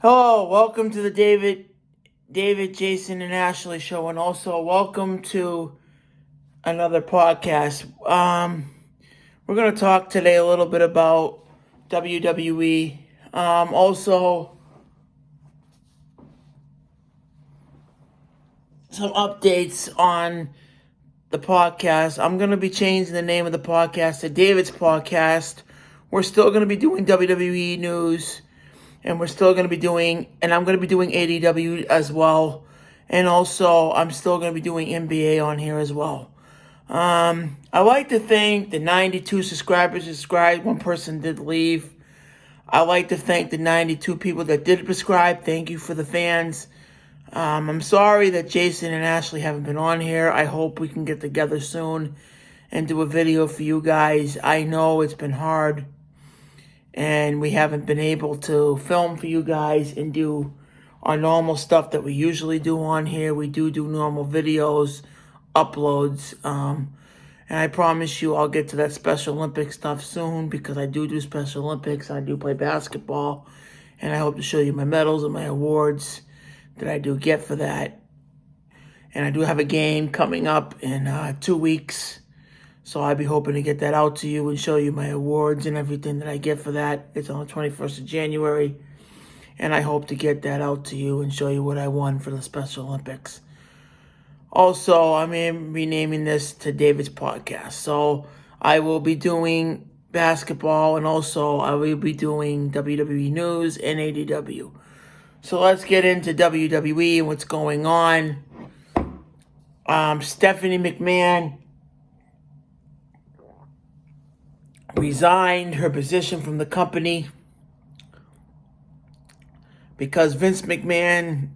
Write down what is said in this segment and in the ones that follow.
Hello, welcome to the David, Jason, and Ashley show, and also welcome to another podcast. We're going to talk today a little bit about WWE. Also, some updates on the podcast. I'm going to be changing the name of the podcast to David's Podcast. We're still going to be doing WWE news. And we're still going to be doing, and I'm going to be doing AEW as well. And also, I'm still going to be doing NBA on here as well. I'd like to thank the 92 subscribers who subscribed. One person did leave. I'd like to thank the 92 people that did prescribe. Thank you for the fans. I'm sorry that Jason and Ashley haven't been on here. I hope we can get together soon and do a video for you guys. I know it's been hard, and we haven't been able to film for you guys and do our normal stuff that we usually do on here. We do normal videos, uploads, and I promise you I'll get to that Special Olympics stuff soon, because I do Special Olympics. I do play basketball, and I hope to show you my medals and my awards that I do get for that. And I do have a game coming up in 2 weeks. So I'll be hoping to get that out to you and show you my awards and everything that I get for that. It's on the 21st of January. And I hope to get that out to you and show you what I won for the Special Olympics. Also, I'm renaming this to David's Podcast. So I will be doing basketball, and also I will be doing WWE news and AEW. So let's get into WWE and what's going on. Stephanie McMahon resigned her position from the company because Vince McMahon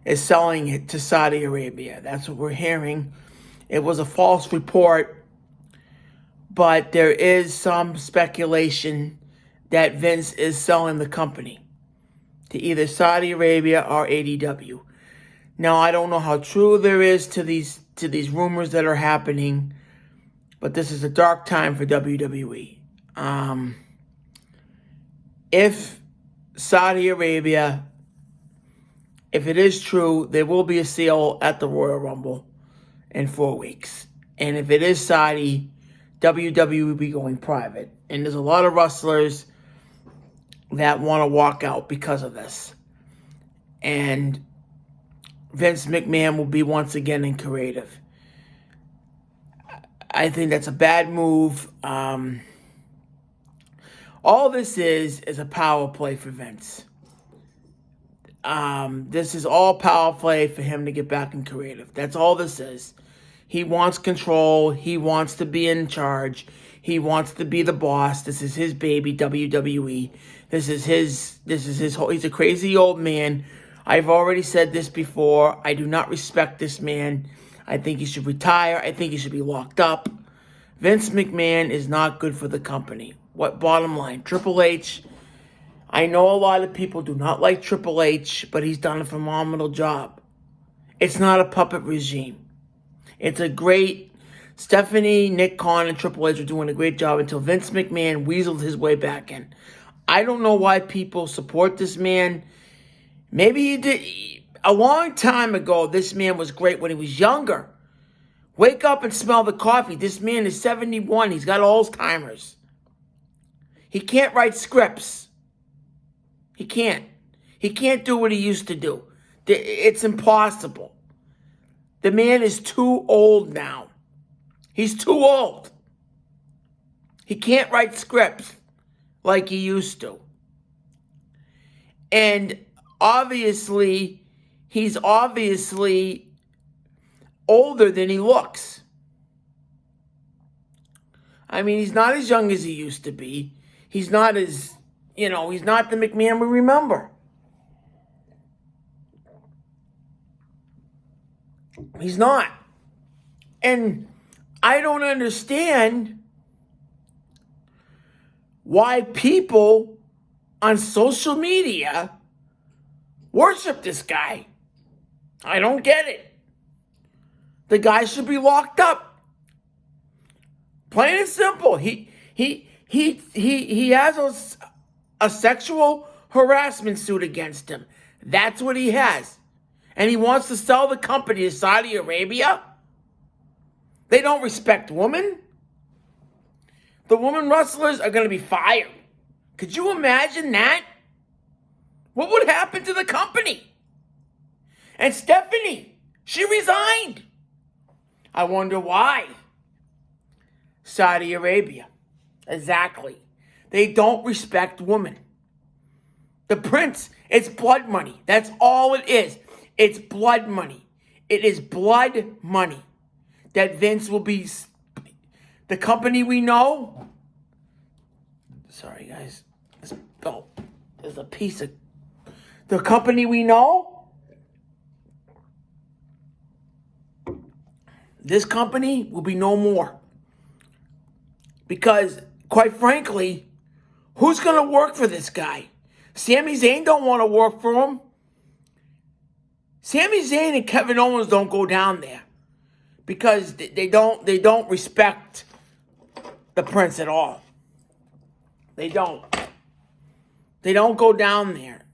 is selling it to Saudi Arabia. That's what we're hearing. It was a false report, but there is some speculation that Vince is selling the company to either Saudi Arabia or AEW. Now, I don't know how true there is to these rumors that are happening, but this is a dark time for WWE. If Saudi Arabia, if it is true, there will be a sale at the Royal Rumble in 4 weeks. And if it is Saudi, WWE will be going private. And there's a lot of wrestlers that want to walk out because of this. And Vince McMahon will be once again in creative. I think that's a bad move. All this is a power play for Vince. This is all power play for him to get back in creative. That's all this is. He wants control. He wants to be in charge. He wants to be the boss. This is his baby, WWE. This is his whole, he's a crazy old man. I've already said this before. I do not respect this man. I think he should retire. I think he should be locked up. Vince McMahon is not good for the company. What bottom line? Triple H. I know a lot of people do not like Triple H, but he's done a phenomenal job. It's not a puppet regime. It's a great... Stephanie, Nick Khan, and Triple H are doing a great job until Vince McMahon weaseled his way back in. I don't know why people support this man. Maybe he did... A long time ago, this man was great when he was younger. Wake up and smell the coffee. This man is 71. He's got Alzheimer's. He can't write scripts. He can't. He can't do what he used to do. It's impossible. The man is too old now. He's too old. He can't write scripts like he used to. And obviously, he's obviously older than he looks. I mean, he's not as young as he used to be. He's not as, he's not the McMahon we remember. He's not. And I don't understand why people on social media worship this guy. I don't get it. The guy should be locked up. Plain and simple. He has a sexual harassment suit against him. That's what he has. And he wants to sell the company to Saudi Arabia? They don't respect women? The women wrestlers are going to be fired. Could you imagine that? What would happen to the company? And Stephanie, she resigned. I wonder why. Saudi Arabia. Exactly. They don't respect women. The prince, it's blood money. That's all it is. It's blood money. It is blood money. That Vince will be the company we know. Sorry, guys. There's a piece of the company we know. This company will be no more. Because, quite frankly, who's going to work for this guy? Sami Zayn don't want to work for him. Sami Zayn and Kevin Owens don't go down there. Because they don't respect the prince at all. They don't. They don't go down there.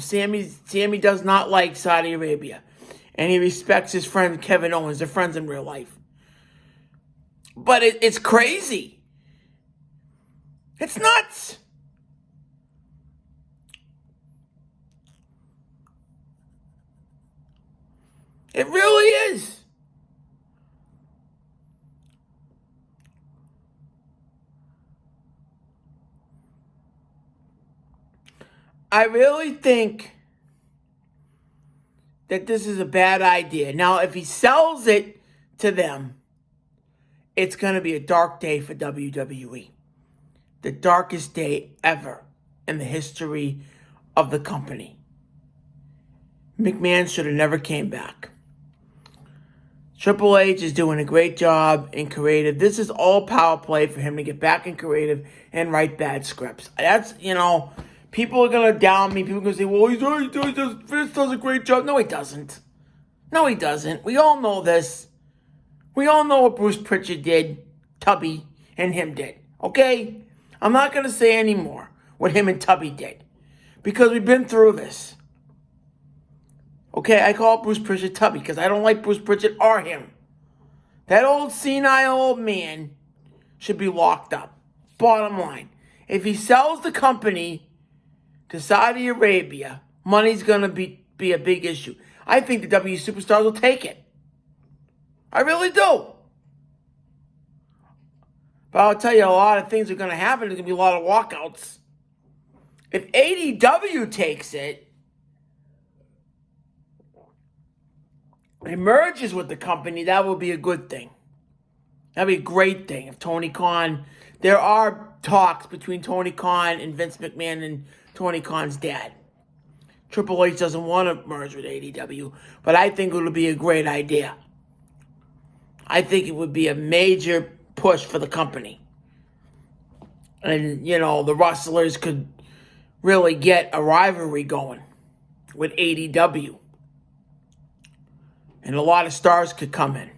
Sami does not like Saudi Arabia. And he respects his friend Kevin Owens. They're friends in real life. But it's crazy. It's nuts. It really is. I really think that this is a bad idea. Now, if he sells it to them, it's going to be a dark day for WWE. The darkest day ever in the history of the company. McMahon should have never came back. Triple H is doing a great job in creative. This is all power play for him to get back in creative and write bad scripts. That's, people are going to down me. People are going to say, well, Vince does a great job. No, he doesn't. No, he doesn't. We all know this. We all know what Bruce Pritchard did, Tubby, and him did. Okay? I'm not going to say any more what him and Tubby did. Because we've been through this. Okay, I call Bruce Pritchard Tubby because I don't like Bruce Pritchard or him. That old senile old man should be locked up. Bottom line. If he sells the company to Saudi Arabia, money's going to be a big issue. I think the W superstars will take it. I really do. But I'll tell you, a lot of things are going to happen. There's going to be a lot of walkouts. If AEW takes it, it merges with the company, that will be a good thing. That would be a great thing. If Tony Khan, there are talks between Tony Khan and Vince McMahon and Tony Khan's dad. Triple H doesn't want to merge with AEW, but I think it would be a great idea. I think it would be a major push for the company. And, the wrestlers could really get a rivalry going with AEW. And a lot of stars could come in.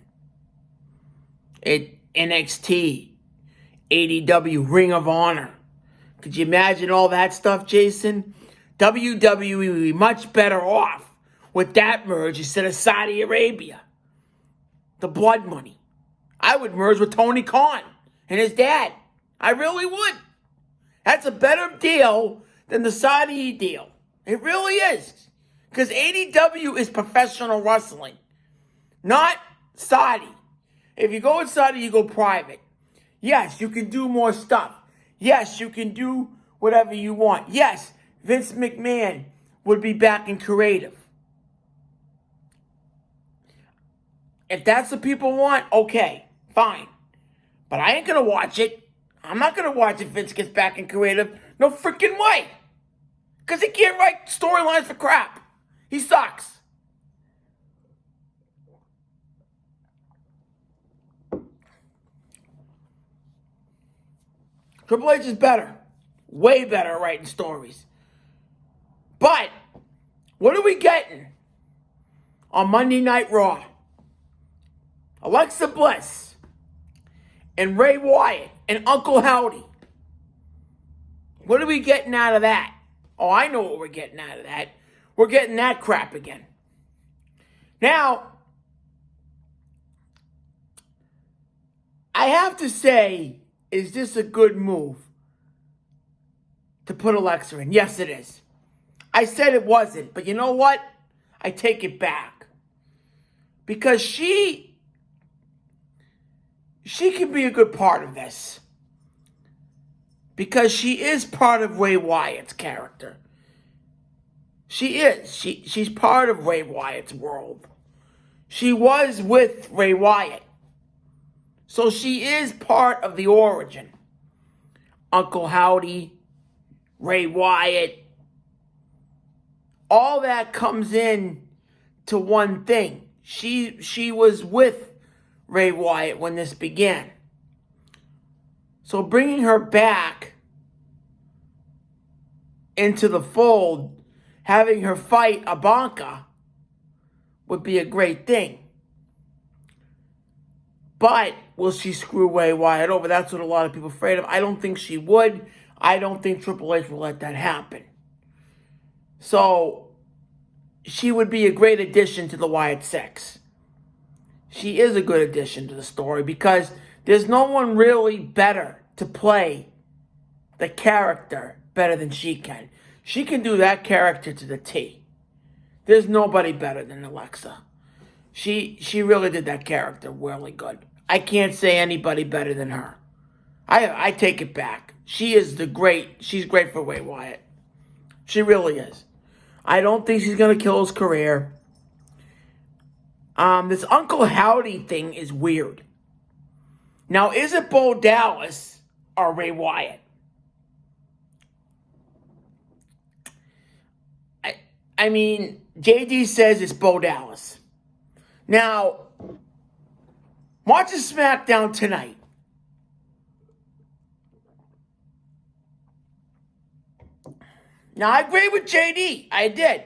NXT, AEW, Ring of Honor. Could you imagine all that stuff, Jason? WWE would be much better off with that merge instead of Saudi Arabia. The blood money. I would merge with Tony Khan and his dad. I really would. That's a better deal than the Saudi deal. It really is. Because AEW is professional wrestling. Not Saudi. If you go with Saudi, you go private. Yes, you can do more stuff. Yes, you can do whatever you want. Yes, Vince McMahon would be back in creative. If that's what people want, okay, fine. But I ain't going to watch it. I'm not going to watch if Vince gets back in creative. No freaking way. Because he can't write storylines for crap. He sucks. Triple H is better. Way better at writing stories. But, what are we getting on Monday Night Raw? Alexa Bliss and Ray Wyatt and Uncle Howdy. What are we getting out of that? Oh, I know what we're getting out of that. We're getting that crap again. Now, I have to say, is this a good move to put Alexa in? Yes, it is. I said it wasn't, but you know what? I take it back. Because she can be a good part of this. Because she is part of Ray Wyatt's character. She is. She's part of Ray Wyatt's world. She was with Ray Wyatt. So she is part of the origin. Uncle Howdy, Ray Wyatt, all that comes in to one thing. She was with Ray Wyatt when this began. So bringing her back into the fold, having her fight Ivanka would be a great thing. But will she screw Ray Wyatt over? That's what a lot of people are afraid of. I don't think she would. I don't think Triple H will let that happen. So she would be a great addition to the Wyatt Six. She is a good addition to the story because there's no one really better to play the character better than she can. She can do that character to the T. There's nobody better than Alexa. She really did that character really good. I can't say anybody better than her. I take it back. She's great for Ray Wyatt. She really is. I don't think she's going to kill his career. This Uncle Howdy thing is weird. Now, is it Bo Dallas or Ray Wyatt? I mean, JD says it's Bo Dallas. Now, watching SmackDown tonight. Now, I agree with JD. I did.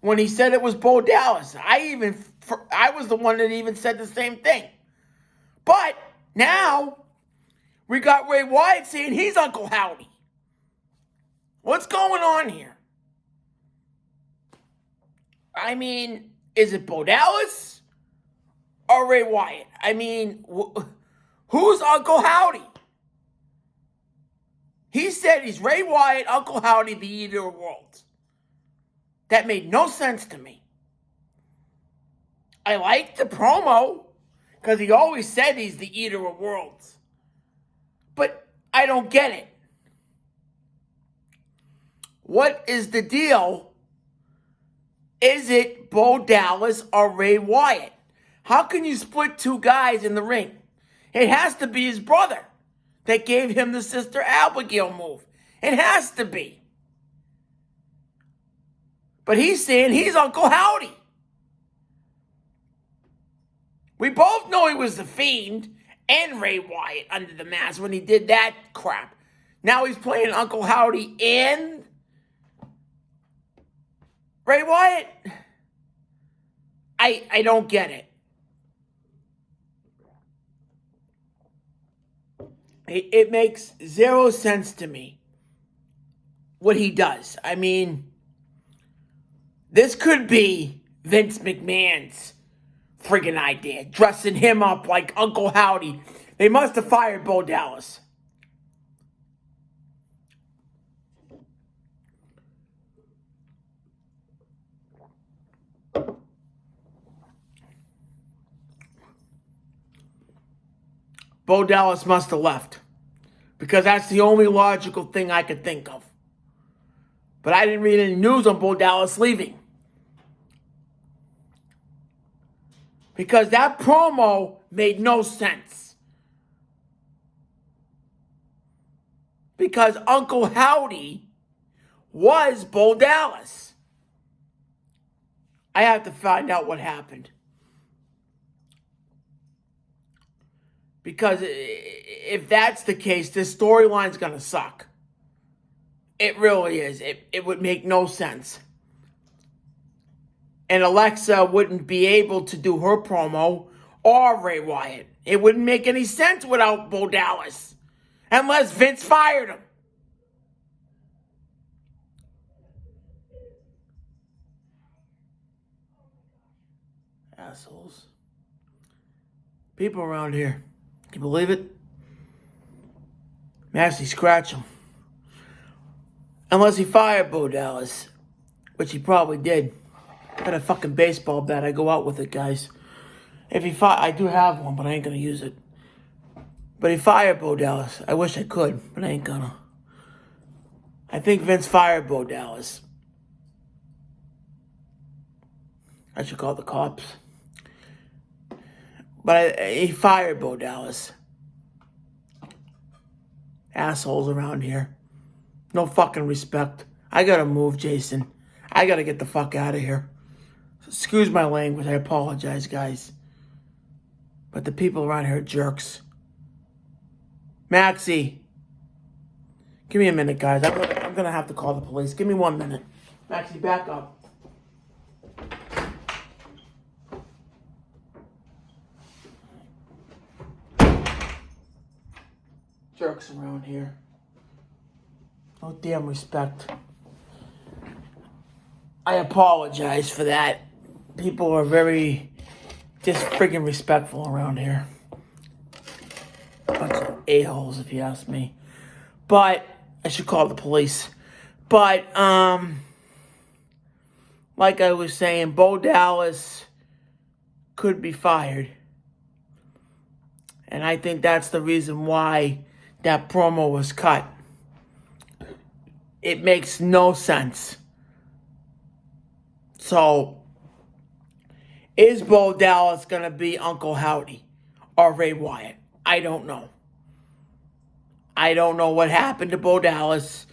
When he said it was Bo Dallas. I was the one that even said the same thing. But now, we got Ray Wyatt saying he's Uncle Howdy. What's going on here? I mean, is it Bo Dallas or Ray Wyatt? I mean, who's Uncle Howdy? He said he's Ray Wyatt, Uncle Howdy, the Eater of Worlds. That made no sense to me. I liked the promo because he always said he's the Eater of Worlds. But I don't get it. What is the deal? Is it Bo Dallas or Ray Wyatt? How can you split two guys in the ring? It has to be his brother that gave him the Sister Abigail move. It has to be. But he's saying he's Uncle Howdy. We both know he was the Fiend and Ray Wyatt under the mask when he did that crap. Now he's playing Uncle Howdy and Ray Wyatt. I don't get it. It makes zero sense to me what he does. I mean, this could be Vince McMahon's friggin' idea, dressing him up like Uncle Howdy. They must have fired Bo Dallas. Bo Dallas must have left. Because that's the only logical thing I could think of. But I didn't read any news on Bo Dallas leaving. Because that promo made no sense. Because Uncle Howdy was Bo Dallas. I have to find out what happened. Because if that's the case, this storyline's going to suck. It really is. It would make no sense. And Alexa wouldn't be able to do her promo or Ray Wyatt. It wouldn't make any sense without Bo Dallas. Unless Vince fired him. assholes. People around here. Can you believe it? Actually scratch him. Unless he fired Bo Dallas, which he probably did. Got a fucking baseball bat. I go out with it, guys. If he I do have one, but I ain't gonna use it. But he fired Bo Dallas. I wish I could, but I ain't gonna. I think Vince fired Bo Dallas. I should call the cops. But he fired Bo Dallas. Assholes around here. No fucking respect. I gotta move, Jason. I gotta get the fuck out of here. Excuse my language. I apologize, guys. But the people around here are jerks. Maxie. Give me a minute, guys. I'm gonna have to call the police. Give me 1 minute. Maxie, back up. Jerks around here. No damn respect. I apologize for that. People are very just friggin' respectful around here. Bunch of a-holes, if you ask me. But I should call the police. But like I was saying, Bo Dallas could be fired. And I think that's the reason why that promo was cut. It makes no sense. So, is Bo Dallas going to be Uncle Howdy or Ray Wyatt? I don't know. I don't know what happened to Bo Dallas.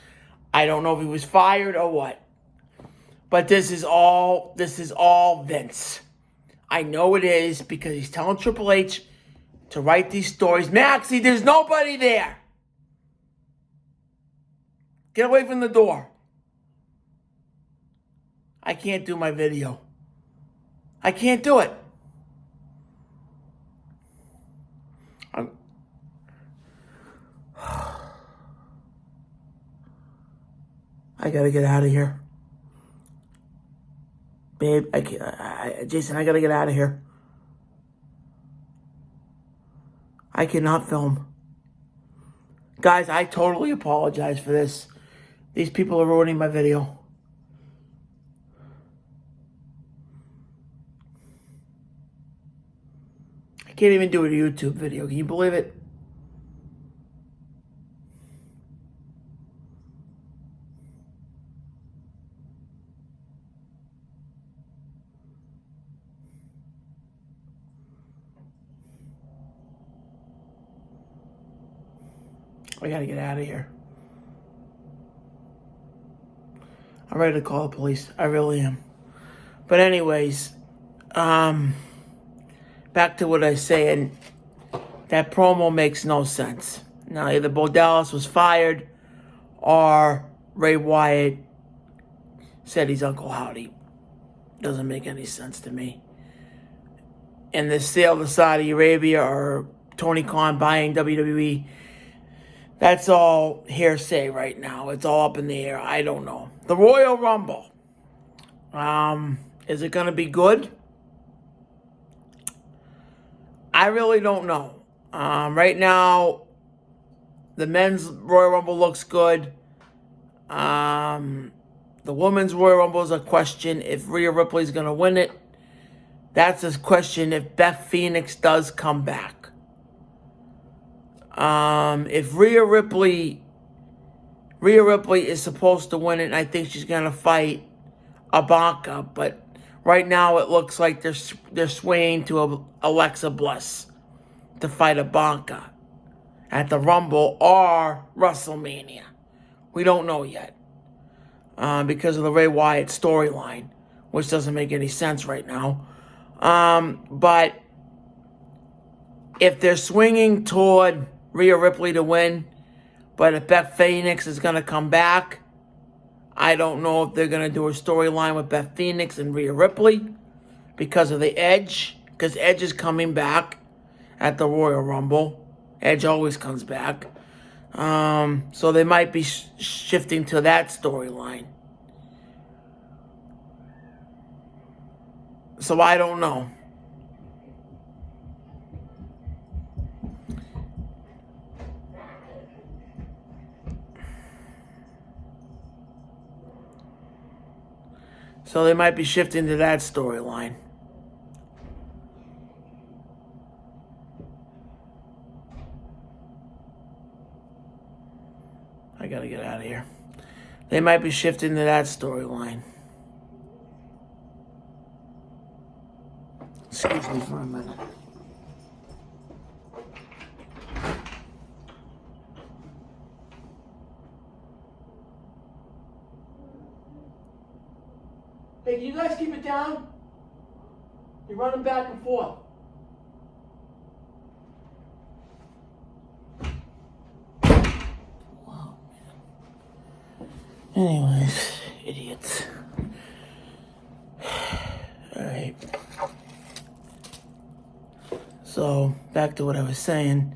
I don't know if he was fired or what. But this is all Vince. I know it is because he's telling Triple H to write these stories. Maxie, there's nobody there. Get away from the door. I can't do my video. I can't do it. I gotta get out of here. Babe, Jason, I gotta get out of here. I cannot film. Guys, I totally apologize for this. These people are ruining my video. I can't even do a YouTube video. Can you believe it? I gotta get out of here. I'm ready to call the police. I really am. But anyways, back to what I said. That promo makes no sense. Now, either Bo Dallas was fired or Ray Wyatt said he's Uncle Howdy. Doesn't make any sense to me. And the sale to Saudi Arabia or Tony Khan buying WWE, that's all hearsay right now. It's all up in the air. I don't know. The Royal Rumble. Is it going to be good? I really don't know. Right now, the men's Royal Rumble looks good. The women's Royal Rumble is a question if Rhea Ripley's going to win it. That's a question if Beth Phoenix does come back. If Rhea Ripley is supposed to win it, and I think she's going to fight Ivanka, but right now it looks like they're swaying to Alexa Bliss to fight Ivanka at the Rumble or WrestleMania. We don't know yet because of the Ray Wyatt storyline, which doesn't make any sense right now. But if they're swinging toward Rhea Ripley to win, but if Beth Phoenix is going to come back, I don't know if they're going to do a storyline with Beth Phoenix and Rhea Ripley because of the Edge, because Edge is coming back at the Royal Rumble. Edge always comes back. So they might be shifting to that storyline. So I don't know. So they might be shifting to that storyline. I gotta get out of here. They might be shifting to that storyline. Excuse me for a minute. Hey, can you guys keep it down? You're running back and forth. Wow, man. Anyways, idiots. Alright. So, back to what I was saying.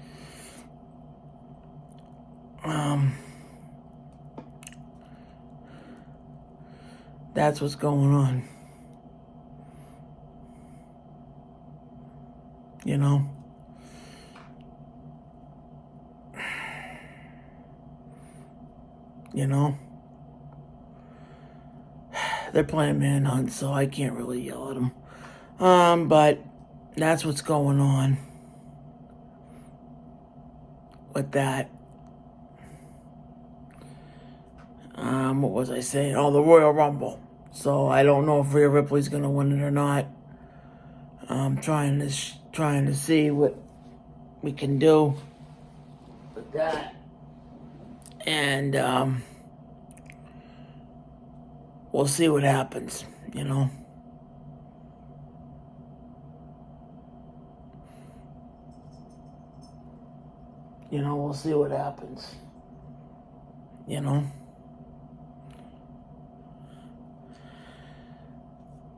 That's what's going on. You know? You know? They're playing manhunt, so I can't really yell at them. But that's what's going on with that. What was I saying? Oh, the Royal Rumble. So I don't know if Rhea Ripley's gonna win it or not. I'm trying to see what we can do with that, and we'll see what happens. You know. We'll see what happens. You know.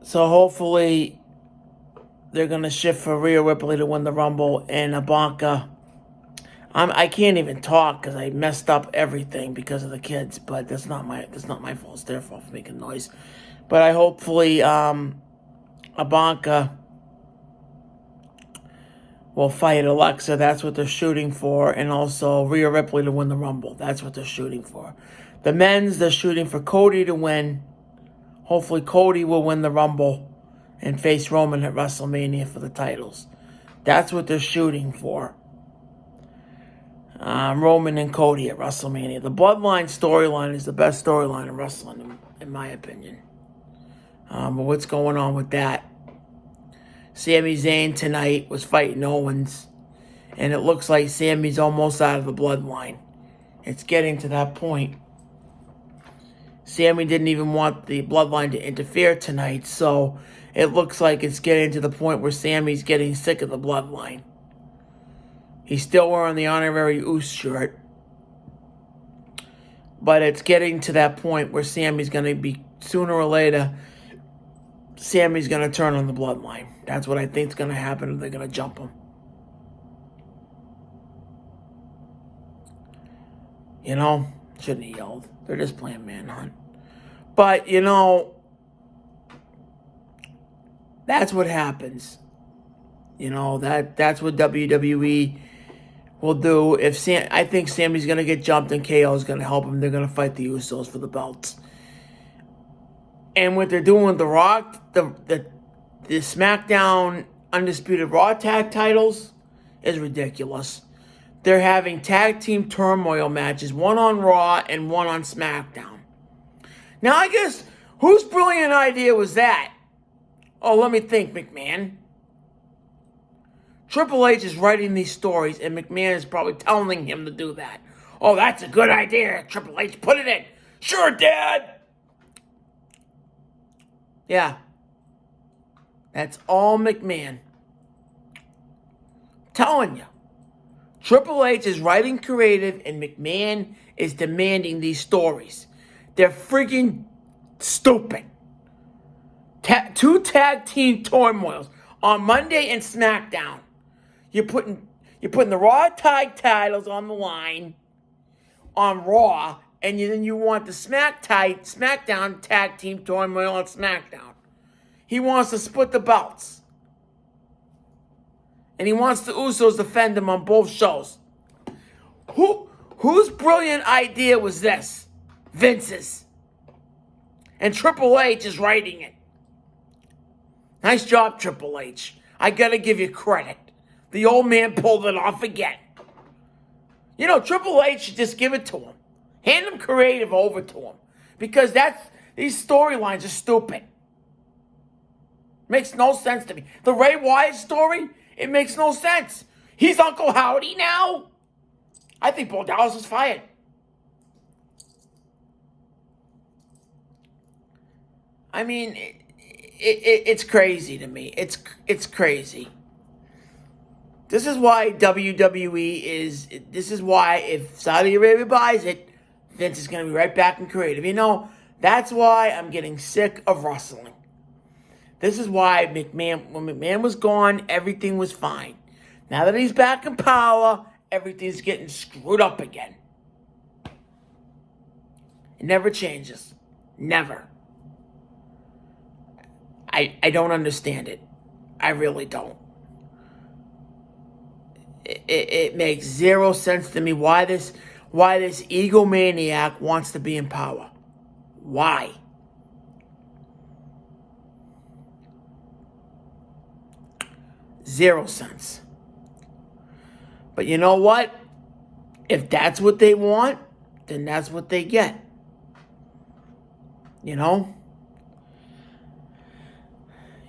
So hopefully they're going to shift for Rhea Ripley to win the Rumble, and Ivanka. I can't even talk because I messed up everything because of the kids, but that's not my fault. It's their fault for making noise. But I hopefully Ivanka will fight Alexa. That's what they're shooting for, and also Rhea Ripley to win the Rumble. That's what they're shooting for. The men's, they're shooting for Cody to win. Hopefully Cody will win the Rumble and face Roman at WrestleMania for the titles. That's what they're shooting for. Roman and Cody at WrestleMania. The Bloodline storyline is the best storyline in wrestling, in my opinion. But what's going on with that? Sami Zayn tonight was fighting Owens, and it looks like Sami's almost out of the Bloodline. It's getting to that point. Sami didn't even want the Bloodline to interfere tonight, so it looks like it's getting to the point where Sami's getting sick of the Bloodline. He's still wearing the honorary Uce shirt, but it's getting to that point where Sami's going to be, sooner or later, Sami's going to turn on the Bloodline. That's what I think is going to happen, and they're going to jump him. You know, shouldn't have yelled. They're just playing manhunt. But, that's what happens. That's what WWE will do. I think Sami's going to get jumped and KO is going to help him. They're going to fight the Usos for the belts. And what they're doing with the Rock, the SmackDown Undisputed Raw tag titles is ridiculous. They're having tag team turmoil matches, one on Raw and one on SmackDown. Now, I guess, whose brilliant idea was that? Oh, let me think, McMahon. Triple H is writing these stories, and McMahon is probably telling him to do that. Oh, that's a good idea, Triple H. Put it in. Sure, Dad. Yeah. That's all McMahon. Telling you. Triple H is writing creative, and McMahon is demanding these stories. They're freaking stupid. Two tag team turmoils on Monday and SmackDown. You're putting the Raw tag titles on the line on Raw, and then you want the SmackDown tag team turmoil on SmackDown. He wants to split the belts. And he wants the Usos to defend them on both shows. Whose brilliant idea was this? Vince's. And Triple H is writing it. Nice job, Triple H. I gotta give you credit. The old man pulled it off again. You know, Triple H should just give it to him. Hand him creative over to him. Because these storylines are stupid. Makes no sense to me. The Ray Wyatt story, it makes no sense. He's Uncle Howdy now? I think Bo Dallas is fired. I mean, it's crazy to me. It's crazy. This is why WWE is... This is why if Saudi Arabia buys it, Vince is going to be right back in creative. You know, that's why I'm getting sick of wrestling. This is why when McMahon was gone, everything was fine. Now that he's back in power, everything's getting screwed up again. It never changes. Never. I don't understand it. I really don't. It makes zero sense to me why this egomaniac wants to be in power. Why? Zero sense. But you know what? If that's what they want, then that's what they get. You know?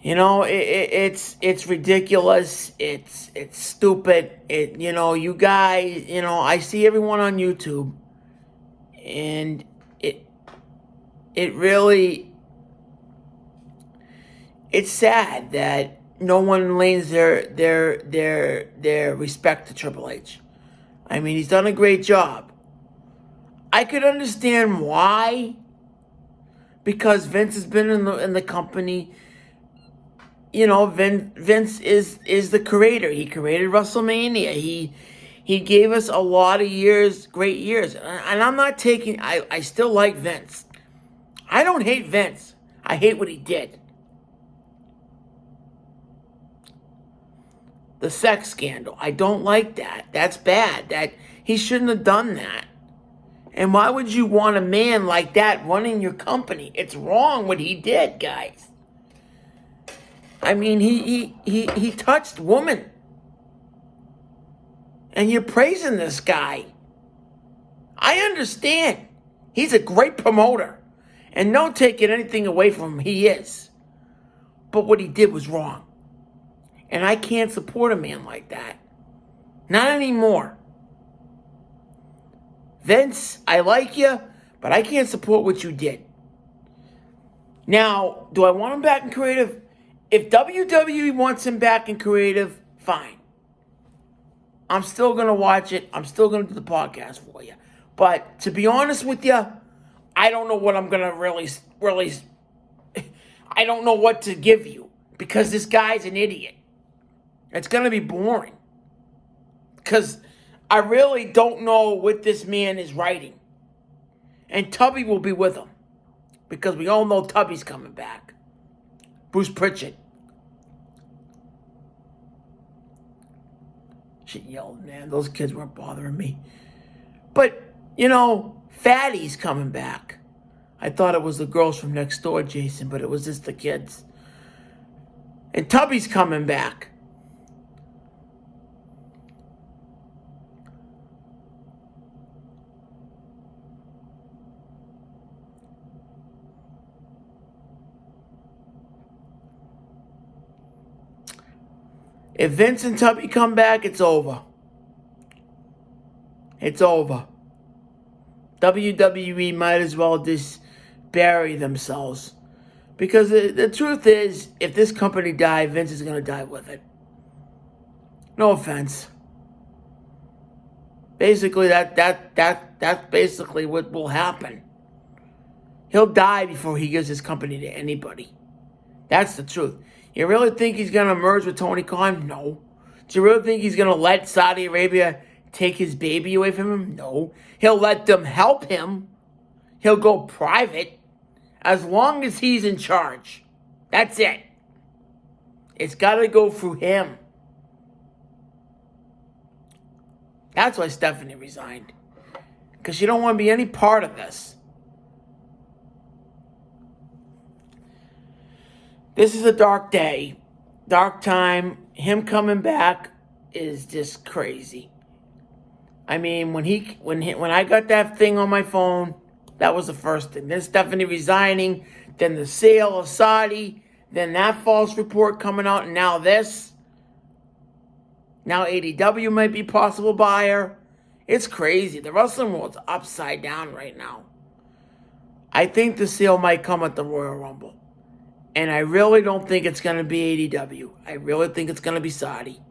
You know, it's ridiculous. It's stupid. You guys, I see everyone on YouTube, and it really, it's sad that no one lends their respect to Triple H. I mean, he's done a great job. I could understand why, because Vince has been in the company. You know, Vince is the creator. He created WrestleMania. He gave us a lot of years, great years. And I'm not taking... I still like Vince. I don't hate Vince. I hate what he did. The sex scandal. I don't like that. That's bad. He shouldn't have done that. And why would you want a man like that running your company? It's wrong what he did, guys. I mean, he touched women. And you're praising this guy. I understand. He's a great promoter. And no taking anything away from him, he is. But what he did was wrong. And I can't support a man like that. Not anymore. Vince, I like you, but I can't support what you did. Now, do I want him back in creative? If WWE wants him back in creative, fine. I'm still going to watch it. I'm still going to do the podcast for you. But to be honest with you, I don't know what I'm going to really, I don't know what to give you. Because this guy's an idiot. It's going to be boring. Because I really don't know what this man is writing. And Tubby will be with him. Because we all know Tubby's coming back. Bruce Pritchard. She yelled, man. Those kids weren't bothering me. But, Fatty's coming back. I thought it was the girls from next door, Jason, but it was just the kids. And Tubby's coming back. If Vince and Tubby come back, it's over. It's over. WWE might as well just bury themselves. Because the truth is, if this company dies, Vince is going to die with it. No offense. Basically, that's basically what will happen. He'll die before he gives his company to anybody. That's the truth. You really think he's going to merge with Tony Khan? No. Do you really think he's going to let Saudi Arabia take his baby away from him? No. He'll let them help him. He'll go private. As long as he's in charge. That's it. It's got to go through him. That's why Stephanie resigned. Because she don't want to be any part of this. This is a dark day, dark time. Him coming back is just crazy. I mean, when I got that thing on my phone, that was the first thing. Then Stephanie resigning, then the sale of Saudi, then that false report coming out, and now this. Now ADW might be possible buyer. It's crazy. The wrestling world's upside down right now. I think the sale might come at the Royal Rumble. And I really don't think it's going to be ADW. I really think it's going to be Saudi.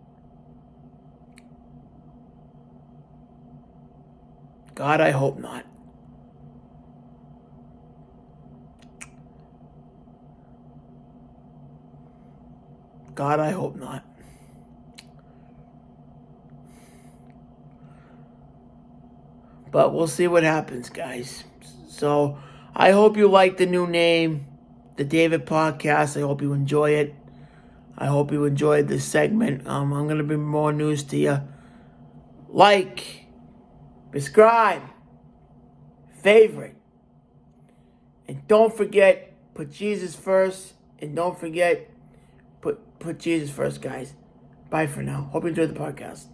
God, I hope not. God, I hope not. But we'll see what happens, guys. So I hope you like the new name, the David Podcast. I hope you enjoy it. I hope you enjoyed this segment. I'm going to bring more news to you. Like, subscribe, favorite. And don't forget, put Jesus first. And don't forget, put Jesus first, guys. Bye for now. Hope you enjoyed the podcast.